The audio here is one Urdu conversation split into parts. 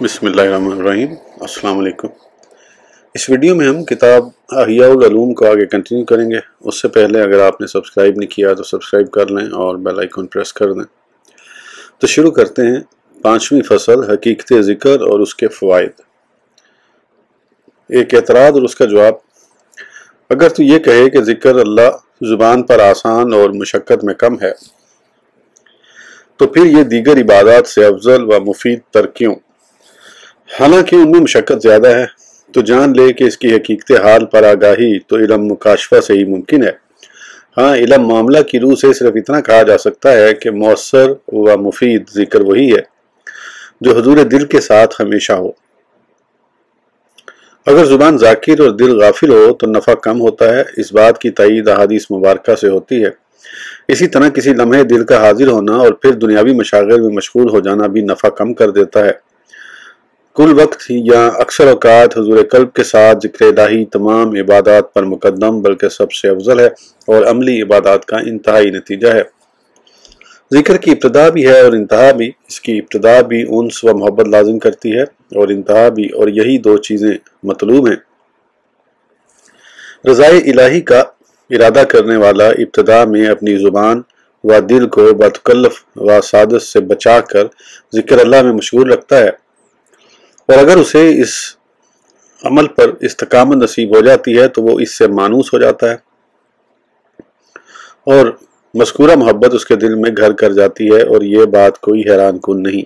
بسم اللہ الرحمن الرحیم۔ السلام علیکم۔ اس ویڈیو میں ہم کتاب احیاء العلوم کو آگے کنٹینیو کریں گے۔ اس سے پہلے اگر آپ نے سبسکرائب نہیں کیا تو سبسکرائب کر لیں اور بیل آئیکن پریس کر دیں۔ تو شروع کرتے ہیں 5ویں فصل، حقیقت ذکر اور اس کے فوائد۔ ایک اعتراض اور اس کا جواب۔ اگر تو یہ کہے کہ ذکر اللہ زبان پر آسان اور مشقت میں کم ہے تو پھر یہ دیگر عبادات سے افضل و مفید تر کیوں؟ حالانکہ ان میں مشقت زیادہ ہے۔ تو جان لے کہ اس کی حقیقت حال پر آگاہی تو علم مکاشفہ سے ہی ممکن ہے۔ ہاں، علم معاملہ کی روح سے صرف اتنا کہا جا سکتا ہے کہ مؤثر و مفید ذکر وہی ہے جو حضور دل کے ساتھ ہمیشہ ہو۔ اگر زبان ذاکر اور دل غافل ہو تو نفع کم ہوتا ہے۔ اس بات کی تائید احادیث مبارکہ سے ہوتی ہے۔ اسی طرح کسی لمحے دل کا حاضر ہونا اور پھر دنیاوی مشاغل میں مشغول ہو جانا بھی نفع کم کر دیتا ہے۔ کل وقت یا اکثر اوقات حضور قلب کے ساتھ ذکر الہی تمام عبادات پر مقدم بلکہ سب سے افضل ہے اور عملی عبادات کا انتہائی نتیجہ ہے۔ ذکر کی ابتدا بھی ہے اور انتہا بھی۔ اس کی ابتدا بھی انس و محبت لازم کرتی ہے اور انتہا بھی، اور یہی دو چیزیں مطلوب ہیں۔ رضائے الہی کا ارادہ کرنے والا ابتدا میں اپنی زبان و دل کو بتکلف و سادس سے بچا کر ذکر اللہ میں مشغول رکھتا ہے، اور اگر اسے اس عمل پر استقامت نصیب ہو جاتی ہے تو وہ اس سے مانوس ہو جاتا ہے اور مذکورہ محبت اس کے دل میں گھر کر جاتی ہے۔ اور یہ بات کوئی حیران کن نہیں،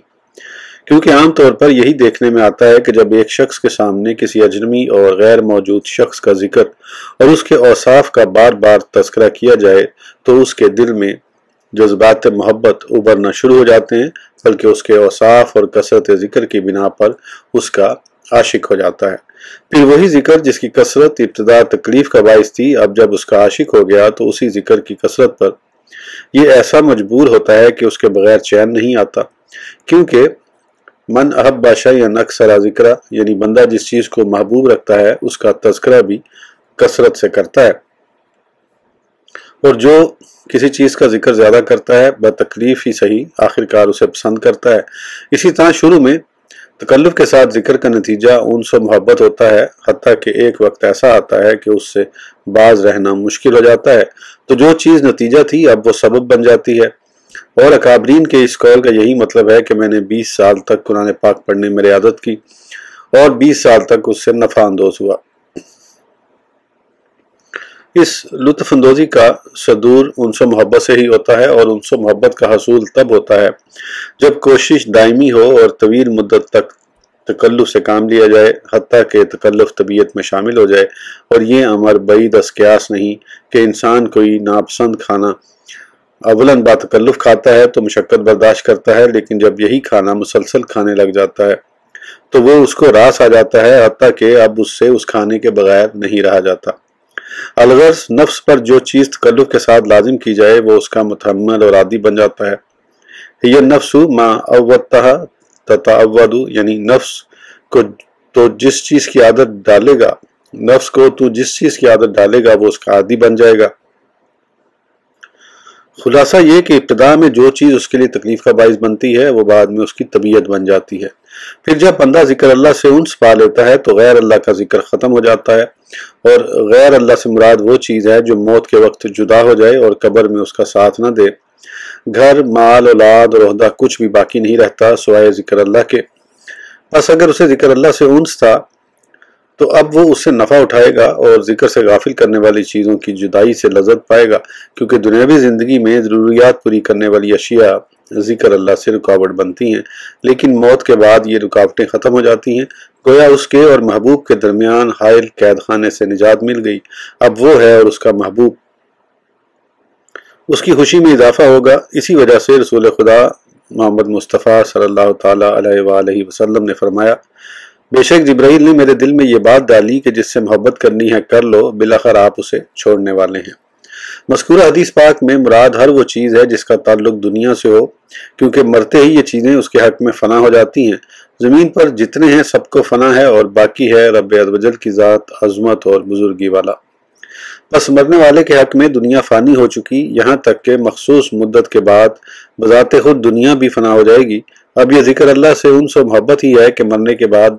کیونکہ عام طور پر یہی دیکھنے میں آتا ہے کہ جب ایک شخص کے سامنے کسی اجنبی اور غیر موجود شخص کا ذکر اور اس کے اوصاف کا بار بار تذکرہ کیا جائے تو اس کے دل میں جذبات محبت ابھرنا شروع ہو جاتے ہیں، بلکہ اس کے اوصاف اور کثرت ذکر کی بنا پر اس کا عاشق ہو جاتا ہے۔ پھر وہی ذکر جس کی کثرت ابتدا تکلیف کا باعث تھی، اب جب اس کا عاشق ہو گیا تو اسی ذکر کی کثرت پر یہ ایسا مجبور ہوتا ہے کہ اس کے بغیر چین نہیں آتا، کیونکہ من احب شیئا اکثر ذکرہ، یعنی بندہ جس چیز کو محبوب رکھتا ہے اس کا تذکرہ بھی کثرت سے کرتا ہے، اور جو کسی چیز کا ذکر زیادہ کرتا ہے بتکلیف ہی صحیح آخرکار اسے پسند کرتا ہے۔ اسی طرح شروع میں تکلف کے ساتھ ذکر کا نتیجہ انس و محبت ہوتا ہے، حتیٰ کہ ایک وقت ایسا آتا ہے کہ اس سے باز رہنا مشکل ہو جاتا ہے، تو جو چیز نتیجہ تھی اب وہ سبب بن جاتی ہے۔ اور اکابرین کے اس قول کا یہی مطلب ہے کہ میں نے 20 سال تک قرآن پاک پڑھنے میں رعایت کی اور 20 سال تک اس سے نفع اندوز ہوا۔ اس لطف اندوزی کا صدور انس و محبت سے ہی ہوتا ہے، اور انس و محبت کا حصول تب ہوتا ہے جب کوشش دائمی ہو اور طویل مدت تک تکلف سے کام لیا جائے، حتیٰ کہ تکلف طبیعت میں شامل ہو جائے۔ اور یہ امر بعید از قیاس نہیں کہ انسان کوئی ناپسند کھانا اولاً با تکلف کھاتا ہے تو مشقت برداشت کرتا ہے، لیکن جب یہی کھانا مسلسل کھانے لگ جاتا ہے تو وہ اس کو راس آ جاتا ہے، حتیٰ کہ اب اس سے اس کھانے کے بغیر نہیں رہا جاتا۔ الغرض نفس پر جو چیز تکلف کے ساتھ لازم کی جائے وہ اس کا متحمل اور عادی بن جاتا ہے۔ یہ نفس ما عودتہا تتعود، یعنی نفس کو تو جس چیز کی عادت ڈالے گا وہ اس کا عادی بن جائے گا۔ خلاصہ یہ کہ ابتدا میں جو چیز اس کے لیے تکلیف کا باعث بنتی ہے وہ بعد میں اس کی طبیعت بن جاتی ہے۔ پھر جب بندہ ذکر اللہ سے انس پا لیتا ہے تو غیر اللہ کا ذکر ختم ہو جاتا ہے، اور غیر اللہ سے مراد وہ چیز ہے جو موت کے وقت جدا ہو جائے اور قبر میں اس کا ساتھ نہ دے۔ گھر، مال، اولاد اور عہدہ کچھ بھی باقی نہیں رہتا سوائے ذکر اللہ کے۔ بس اگر اسے ذکر اللہ سے انس تھا تو اب وہ اس سے نفع اٹھائے گا اور ذکر سے غافل کرنے والی چیزوں کی جدائی سے لذت پائے گا، کیونکہ دنیاوی زندگی میں ضروریات پوری کرنے والی اشیاء ذکر اللہ سے رکاوٹ بنتی ہیں، لیکن موت کے بعد یہ رکاوٹیں ختم ہو جاتی ہیں، گویا اس کے اور محبوب کے درمیان حائل قید خانے سے نجات مل گئی۔ اب وہ ہے اور اس کا محبوب، اس کی خوشی میں اضافہ ہوگا۔ اسی وجہ سے رسول خدا محمد مصطفیٰ صلی اللہ تعالیٰ علیہ وآلہ وسلم نے فرمایا، بے شک جبرائیل نے میرے دل میں یہ بات ڈالی کہ جس سے محبت کرنی ہے کر لو، بالآخر آپ اسے چھوڑنے والے ہیں۔ مذکورہ حدیث پاک میں مراد ہر وہ چیز ہے جس کا تعلق دنیا سے ہو، کیونکہ مرتے ہی یہ چیزیں اس کے حق میں فنا ہو جاتی ہیں۔ زمین پر جتنے ہیں سب کو فنا ہے، اور باقی ہے رب عز و جل کی ذات عظمت اور بزرگی والا۔ بس مرنے والے کے حق میں دنیا فانی ہو چکی، یہاں تک کہ مخصوص مدت کے بعد بذات خود دنیا بھی فنا ہو جائے گی۔ اب یہ ذکر اللہ سے انس و محبت ہی ہے کہ مرنے کے بعد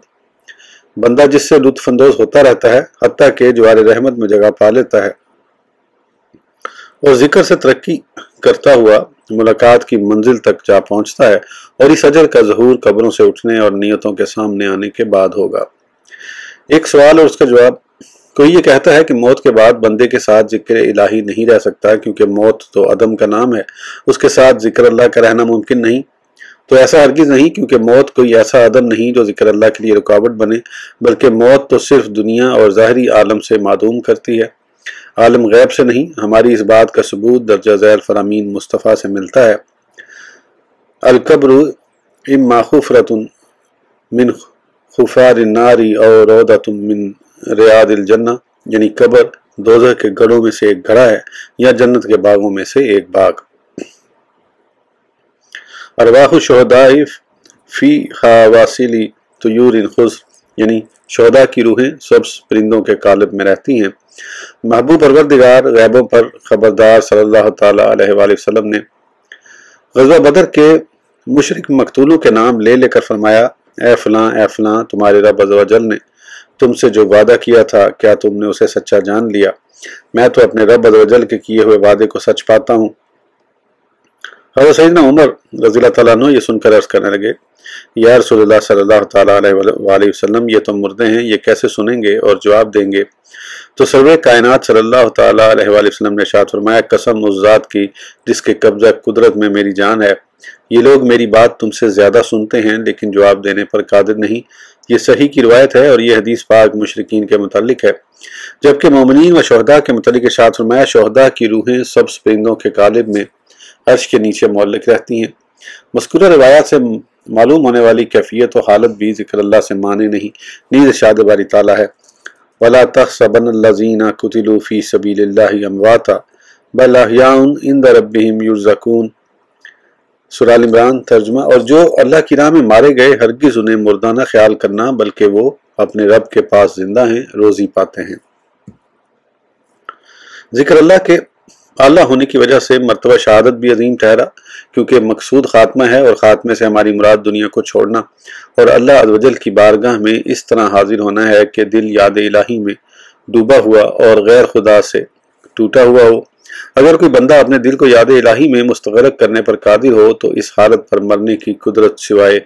بندہ جس سے لطف اندوز ہوتا رہتا ہے حتیٰ کہ جوار رحمت میں جگہ پا لیتا ہے اور ذکر سے ترقی کرتا ہوا ملاقات کی منزل تک جا پہنچتا ہے، اور اس اجر کا ظہور قبروں سے اٹھنے اور نیتوں کے سامنے آنے کے بعد ہوگا۔ ایک سوال اور اس کا جواب۔ کوئی یہ کہتا ہے کہ موت کے بعد بندے کے ساتھ ذکر الہی نہیں رہ سکتا کیونکہ موت تو عدم کا نام ہے، اس کے ساتھ ذکر اللہ کا رہنا ممکن نہیں۔ تو ایسا ہرگز نہیں، کیونکہ موت کوئی ایسا عدم نہیں جو ذکر اللہ کے لیے رکاوٹ بنے، بلکہ موت تو صرف دنیا اور ظاہری عالم سے معدوم کرتی ہے، عالم غیب سے نہیں۔ ہماری اس بات کا ثبوت درجہ ذیل فرامین مصطفیٰ سے ملتا ہے۔ القبر اما حفرۃ من حفار النار او روضۃ من ریاض الجنہ، یعنی قبر دوزخ کے گڑھوں میں سے ایک گڑھا ہے یا جنت کے باغوں میں سے ایک باغ۔ ارواح الشہداء فی حواصل طیور خضر، یعنی شہداء کی روحیں سبز پرندوں کے قالب میں رہتی ہیں۔ محبوب پروردگار غیبوں پر خبردار صلی اللہ تعالی علیہ وآلہ وسلم نے غزوہ بدر کے مشرک مقتولوں کے نام لے کر فرمایا، اے فلاں تمہارے رب عز و جل نے تم سے جو وعدہ کیا تھا کیا تم نے اسے سچا جان لیا؟ میں تو اپنے رب عز و جل کے کیے ہوئے وعدے کو سچ پاتا ہوں۔ حضرت سیدنا عمر رضی اللہ تعالیٰ عنہ یہ سن کر عرض کرنے لگے، یا رسول اللہ صلی اللہ تعالیٰ علیہ وآلہ وسلم، یہ تو مردے ہیں، یہ کیسے سنیں گے اور جواب دیں گے؟ تو سرور کائنات صلی اللہ تعالیٰ علیہ وآلہ وسلم نے ارشاد فرمایا، قسم اس ذات کی جس کے قبضہ قدرت میں میری جان ہے، یہ لوگ میری بات تم سے زیادہ سنتے ہیں لیکن جواب دینے پر قادر نہیں۔ یہ صحیح کی روایت ہے اور یہ حدیث پاک مشرکین کے متعلق ہے، جبکہ مومنین و شہداء کے متعلق ارشاد فرمایا، شہداء کی روحیں سبز پرندوں کے قالب میں عرش کے نیچے معلق رہتی ہیں۔ مذکورہ روایات سے معلوم ہونے والی کیفیت و حالت بھی ذکر اللہ سے مانے نہیں، نیز ارشاد باری تعالیٰ ہے، وَلَا تَحْسَبَنَّ الَّذِينَ قُتِلُوا فِي سَبِيلِ اللَّهِ أَمْوَاتًا بَلْ أَحْيَاءٌ عِندَ رَبِّهِمْ يُرْزَقُونَ۔ سورہ آل عمران ترجمہ۔ اور جو اللہ کی راہ میں مارے گئے ہرگز انہیں مردہ نہ خیال کرنا، بلکہ وہ اپنے رب کے پاس زندہ ہیں، روزی پاتے ہیں۔ ذکر اللہ کے اعلیٰ ہونے کی وجہ سے مرتبہ شہادت بھی عظیم ٹھہرا، کیونکہ مقصود خاتمہ ہے اور خاتمے سے ہماری مراد دنیا کو چھوڑنا اور اللہ عز و جل کی بارگاہ میں اس طرح حاضر ہونا ہے کہ دل یاد الہی میں ڈوبا ہوا اور غیر خدا سے ٹوٹا ہوا ہو۔ اگر کوئی بندہ اپنے دل کو یاد الہی میں مستغرق کرنے پر قادر ہو تو اس حالت پر مرنے کی قدرت سوائے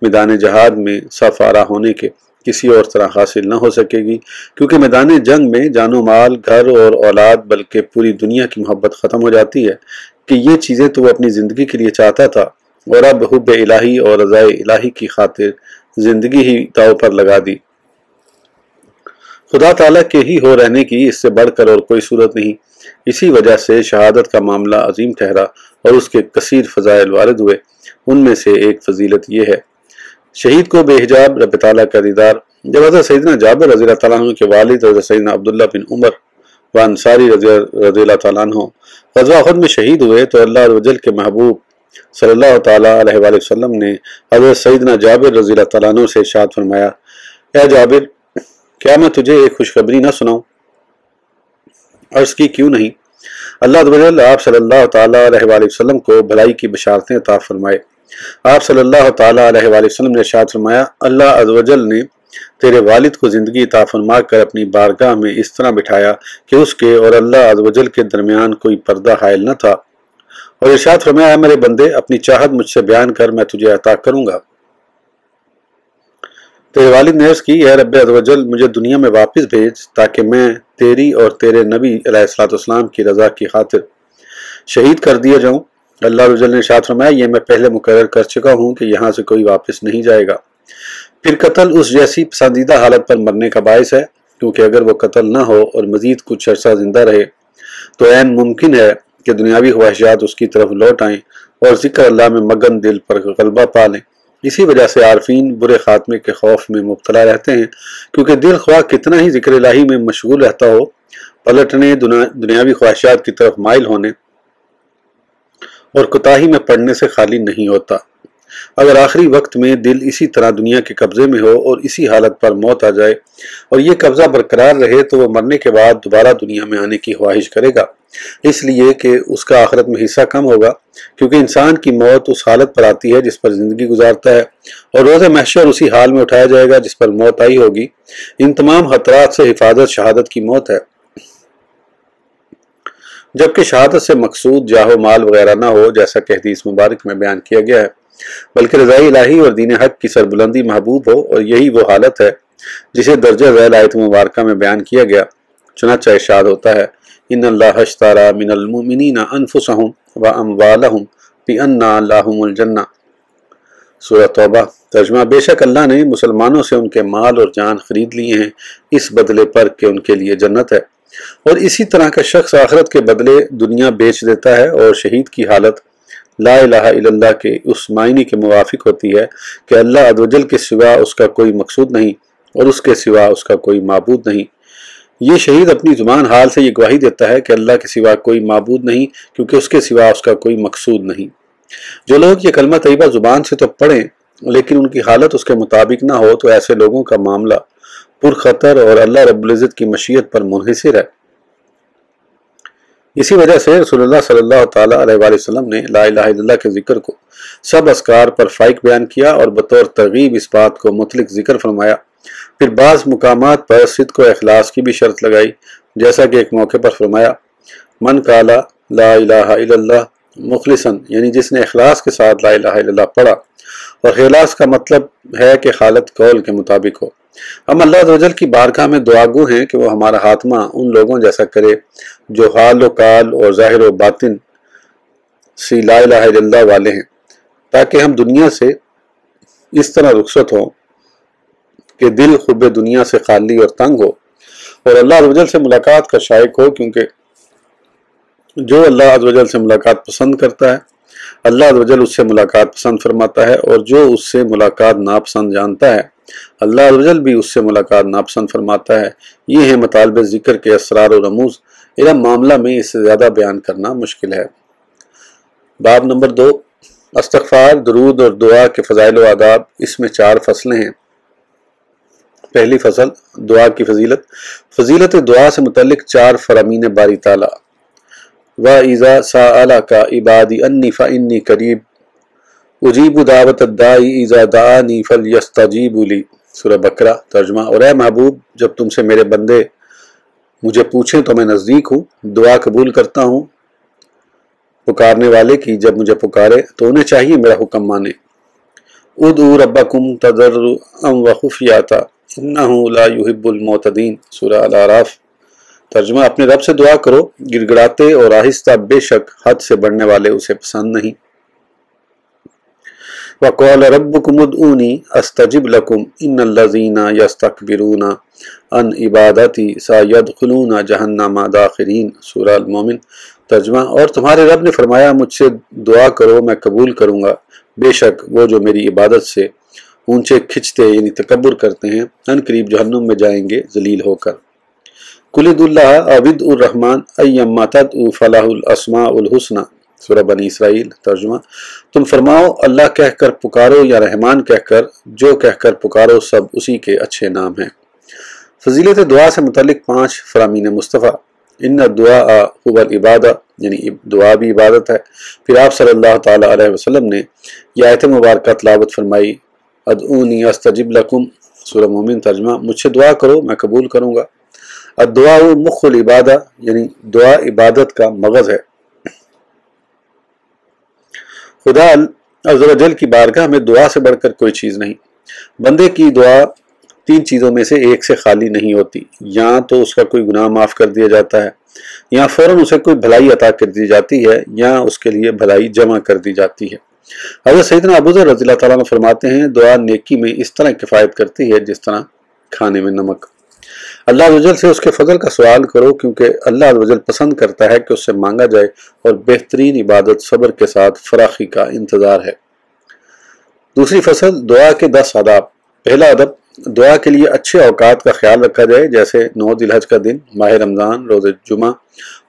میدان جہاد میں صف آرا ہونے کے کسی اور طرح حاصل نہ ہو سکے گی، کیونکہ میدان جنگ میں جان و مال، گھر اور اولاد بلکہ پوری دنیا کی محبت ختم ہو جاتی ہے کہ یہ چیزیں تو وہ اپنی زندگی کے لیے چاہتا تھا، اور اب حب الہی اور رضا الہی کی خاطر زندگی ہی داؤ پر لگا دی۔ خدا تعالیٰ کے ہی ہو رہنے کی اس سے بڑھ کر اور کوئی صورت نہیں۔ اسی وجہ سے شہادت کا معاملہ عظیم ٹھہرا اور اس کے کثیر فضائل وارد ہوئے۔ ان میں سے ایک فضیلت یہ ہے، شہید کو بے حجاب رب تعالیٰ کا دیدار۔ جب حضرت سیدنا جابر رضی اللہ تعالیٰ عنہ کے والد حضرت سیدنا عبداللہ بن عمر و انصاری رضی اللہ تعالیٰ عنہ غزوہ احد میں شہید ہوئے تو اللہ عز و جل کے محبوب صلی اللہ تعالیٰ علیہ وآلہ وسلم نے حضرت سیدنا جابر رضی اللہ تعالیٰ عنہ سے ارشاد فرمایا، اے جابر، کیا میں تجھے ایک خوشخبری نہ سناؤں؟ عرض کی، کیوں نہیں؟ اللہ عز و جل آپ صلی اللہ تعالیٰ علیہ وآلہ وسلم کو بھلائی کی بشارتیں عطا فرمائے۔ آپ صلی اللہ تعالیٰ علیہ وآلہ وسلم نے ارشاد فرمایا، اللہ عز و جل نے تیرے والد کو زندگی عطا فرما کر اپنی بارگاہ میں اس طرح بٹھایا کہ اس کے اور اللہ عز و جل کے درمیان کوئی پردہ حائل نہ تھا، اور ارشاد فرمایا، اے میرے بندے، اپنی چاہت مجھ سے بیان کر، میں تجھے عطا کروں گا۔ تیرے والد نے عرض کی، اے رب عز و جل، مجھے دنیا میں واپس بھیج تاکہ میں تیری اور تیرے نبی علیہ السلام کی رضا کی خاطر شہید کر دیا جاؤں۔ اللہ عز و جل نے ارشاد فرمایا، یہ میں پہلے مقرر کر چکا ہوں کہ یہاں سے کوئی واپس نہیں جائے گا۔ پھر قتل اس جیسی پسندیدہ حالت پر مرنے کا باعث ہے، کیونکہ اگر وہ قتل نہ ہو اور مزید کچھ عرصہ زندہ رہے تو عین ممکن ہے کہ دنیاوی خواہشات اس کی طرف لوٹ آئیں اور ذکر اللہ میں مگن دل پر غلبہ پا لیں۔ اسی وجہ سے عارفین برے خاتمے کے خوف میں مبتلا رہتے ہیں، کیونکہ دل خواہ کتنا ہی ذکر الہی میں مشغول رہتا ہو، پلٹنے، دنیاوی خواہشات کی طرف مائل ہونے اور کوتاہی میں پڑنے سے خالی نہیں ہوتا۔ اگر آخری وقت میں دل اسی طرح دنیا کے قبضے میں ہو اور اسی حالت پر موت آ جائے اور یہ قبضہ برقرار رہے تو وہ مرنے کے بعد دوبارہ دنیا میں آنے کی خواہش کرے گا، اس لیے کہ اس کا آخرت میں حصہ کم ہوگا، کیونکہ انسان کی موت اس حالت پر آتی ہے جس پر زندگی گزارتا ہے، اور روز محشر اسی حال میں اٹھایا جائے گا جس پر موت آئی ہوگی۔ ان تمام خطرات سے حفاظت شہادت کی موت ہے، جبکہ شہادت سے مقصود جاہ و مال وغیرہ نہ ہو، جیسا کہ حدیث مبارک میں بیان کیا گیا ہے، بلکہ رضائی الہی اور دین حق کی سربلندی محبوب ہو، اور یہی وہ حالت ہے جسے درجہ ذیل آیت مبارکہ میں بیان کیا گیا۔ چنانچہ ارشاد ہوتا ہے، ان اللہ اشتری من المؤمنین انفسهم واموالهم بان لهم الجنہ، سورہ توبہ۔ ترجمہ، بے شک اللہ نے مسلمانوں سے ان کے مال اور جان خرید لیے ہیں اس بدلے پر کہ ان کے لیے جنت ہے، اور اسی طرح کا شخص آخرت کے بدلے دنیا بیچ دیتا ہے، اور شہید کی حالت لا الہ الا اللہ کے اس معنی کے موافق ہوتی ہے کہ اللہ عز و جل کے سوا اس کا کوئی مقصود نہیں اور اس کے سوا اس کا کوئی معبود نہیں۔ یہ شہید اپنی زبان حال سے یہ گواہی دیتا ہے کہ اللہ کے سوا کوئی معبود نہیں، کیونکہ اس کے سوا اس کا کوئی مقصود نہیں۔ جو لوگ یہ کلمہ طیبہ زبان سے تو پڑھیں لیکن ان کی حالت اس کے مطابق نہ ہو، تو ایسے لوگوں کا معاملہ پرخطر اور اللہ رب العزت کی مشیت پر منحصر ہے۔ اسی وجہ سے رسول اللہ صلی اللہ تعالیٰ علیہ وآلہ وسلم نے لا الہ الا اللہ کے ذکر کو سب اذکار پر فائق بیان کیا، اور بطور ترغیب اس بات کو مطلق ذکر فرمایا۔ پھر بعض مقامات پر صدق و اخلاص کی بھی شرط لگائی، جیسا کہ ایک موقع پر فرمایا، من قال لا الہ الا اللہ مخلصاً، یعنی جس نے اخلاص کے ساتھ لا الہ الا اللہ پڑھا، اور اخلاص کا مطلب ہے کہ حالت قول کے مطابق ہو۔ ہم اللہ عز و جل کی بارگاہ میں دعا گو ہیں کہ وہ ہمارا خاتمہ ان لوگوں جیسا کرے جو حال و کال اور ظاہر و باطن سی لا الہ الا اللہ والے ہیں، تاکہ ہم دنیا سے اس طرح رخصت ہوں کہ دل حب دنیا سے خالی اور تنگ ہو، اور اللہ عز و جل سے ملاقات کا شائق ہو، کیونکہ جو اللہ عز و جل سے ملاقات پسند کرتا ہے اللہ عز و جل اس سے ملاقات پسند فرماتا ہے، اور جو اس سے ملاقات ناپسند جانتا ہے اللہ عز و جل بھی اس سے ملاقات ناپسند فرماتا ہے۔ یہ ہے مطالب ذکر کے اسرار و رموز، علم معاملہ میں اس سے زیادہ بیان کرنا مشکل ہے۔ باب نمبر 2، استغفار، درود اور دعا کے فضائل و آداب۔ اس میں 4 فصلیں ہیں۔ پہلی فصل، دعا کی فضیلت۔ فضیلت دعا سے متعلق 4 فرامین باری تعالیٰ۔ وَإِذَا سَأَلَكَ عِبَادِي أَنِّي فَإِنِّي قَرِيبٌ اجیب دعوت الداعی اذا دعانی فلیستجیبوا لی، سورہ بقرہ۔ ترجمہ، اور اے محبوب، جب تم سے میرے بندے مجھے پوچھیں تو میں نزدیک ہوں، دعا قبول کرتا ہوں پکارنے والے کی، جب مجھے پکارے تو انہیں چاہیے میرا حکم مانے۔ ادعوا ربکم تضرعا وخفیۃ انہ لا یحب المعتدین، سورہ الاعراف۔ ترجمہ، اپنے رب سے دعا کرو گڑ گڑاتے اور آہستہ، بے شک حد سے بڑھنے والے اسے پسند نہیں۔ وَقَالَ رَبُّكُمُ ادْعُونِي أَسْتَجِبْ لَكُمْ إِنَّ الَّذِينَ يَسْتَكْبِرُونَ عَنْ عِبَادَتِي سَيَدْخُلُونَ جَهَنَّمَ دَاخِرِينَ، سورہ المومن۔ ترجمہ، اور تمہارے رب نے فرمایا، مجھ سے دعا کرو میں قبول کروں گا، بے شک وہ جو میری عبادت سے اونچے کھچتے یعنی تکبر کرتے ہیں ان قریب جہنم میں جائیں گے ذلیل ہو کر۔ قُلِ ادْعُوا اللَّهَ أَوِ ادْعُوا الرَّحْمَٰنَ أَيَّمَّا تَدْعُوا فَلَهُ الْأَسْمَاءُ الْحُسْنَىٰ، سورہ بنی اسرائیل۔ ترجمہ، تم فرماؤ اللہ کہہ کر پکارو یا رحمان کہہ کر، جو کہہ کر پکارو سب اسی کے اچھے نام ہیں۔ فضیلت دعا سے متعلق 5 فرامین مصطفیٰ۔ ان الدعاء هو العبادہ، یعنی دعا بھی عبادت ہے۔ پھر آپ صلی اللہ تعالیٰ علیہ وسلم نے یہ آیت مبارکہ تلاوت فرمائی، ادعونی استجب لکم، سورہ مومن۔ ترجمہ، مجھ سے دعا کرو میں قبول کروں گا۔ الدعاء مخ العبادہ، یعنی دعا عبادت کا مغز ہے۔ خدا عز و جل کی بارگاہ میں دعا سے بڑھ کر کوئی چیز نہیں۔ بندے کی دعا 3 چیزوں میں سے ایک سے خالی نہیں ہوتی، یا تو اس کا کوئی گناہ معاف کر دیا جاتا ہے، یا فوراً اسے کوئی بھلائی عطا کر دی جاتی ہے، یا اس کے لیے بھلائی جمع کر دی جاتی ہے۔ حضرت سیدنا ابو ذر رضی اللہ تعالیٰ عنہ فرماتے ہیں، دعا نیکی میں اس طرح کفایت کرتی ہے جس طرح کھانے میں نمک۔ اللہ عز و جل سے اس کے فضل کا سوال کرو، کیونکہ اللہ عز و جل پسند کرتا ہے کہ اس سے مانگا جائے، اور بہترین عبادت صبر کے ساتھ فراخی کا انتظار ہے۔ دوسری فصل، دعا کے 10 آداب۔ پہلا ادب، دعا کے لیے اچھے اوقات کا خیال رکھا جائے، جیسے 9 ذی الحج کا دن، ماہ رمضان، روز جمعہ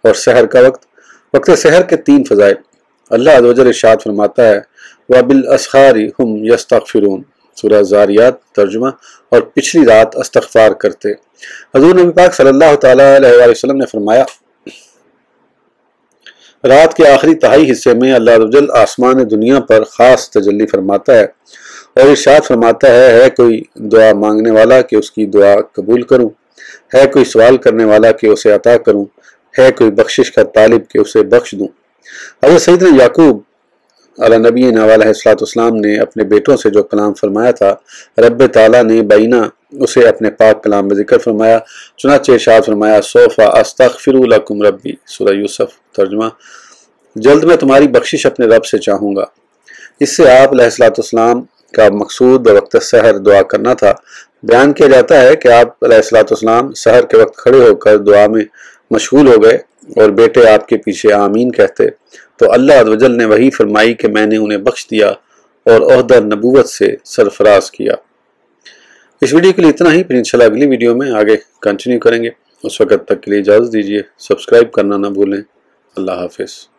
اور سحر کا وقت۔ وقت سحر کے 3 فضائل۔ اللہ عز و جل ارشاد فرماتا ہے، وَبِالْأَسْحَارِ هُمْ يَسْتَغْفِرُونَ، سورہ زاریات۔ ترجمہ، اور پچھلی رات استغفار کرتے۔ حضور نبی پاک صلی اللہ تعالیٰ علیہ وسلم نے فرمایا، رات کے آخری تہائی حصے میں اللہ عز و جل آسمان دنیا پر خاص تجلی فرماتا ہے اور ارشاد فرماتا ہے کوئی دعا مانگنے والا کہ اس کی دعا قبول کروں، ہے کوئی سوال کرنے والا کہ اسے عطا کروں، ہے کوئی بخشش کا طالب کہ اسے بخش دوں۔ حضرت سیدنا یعقوب علیہ نبی علیہ السلام نے اپنے بیٹوں سے جو کلام فرمایا تھا، رب تعالیٰ نے بینہ اسے اپنے پاک کلام میں ذکر فرمایا، چنانچہ ارشاد فرمایا سوف استغفر لکم ربی، سورہ یوسف۔ ترجمہ: جلد میں تمہاری بخشش اپنے رب سے چاہوں گا۔ اس سے آپ علیہ السلام کا مقصود بوقت سحر دعا کرنا تھا۔ بیان کیا جاتا ہے کہ آپ علیہ السلام سحر کے وقت کھڑے ہو کر دعا میں مشغول ہو گئے اور بیٹے آپ کے پیچھے آمین کہتے تو اللہ عز و جل نے وحی فرمائی کہ میں نے انہیں بخش دیا اور عہدہ نبوت سے سرفراز کیا۔ اس ویڈیو کے لیے اتنا ہی، پھر انشاءاللہ اگلی ویڈیو میں آگے کنٹینیو کریں گے۔ اس وقت تک کے لیے اجازت دیجیے، سبسکرائب کرنا نہ بھولیں۔ اللہ حافظ۔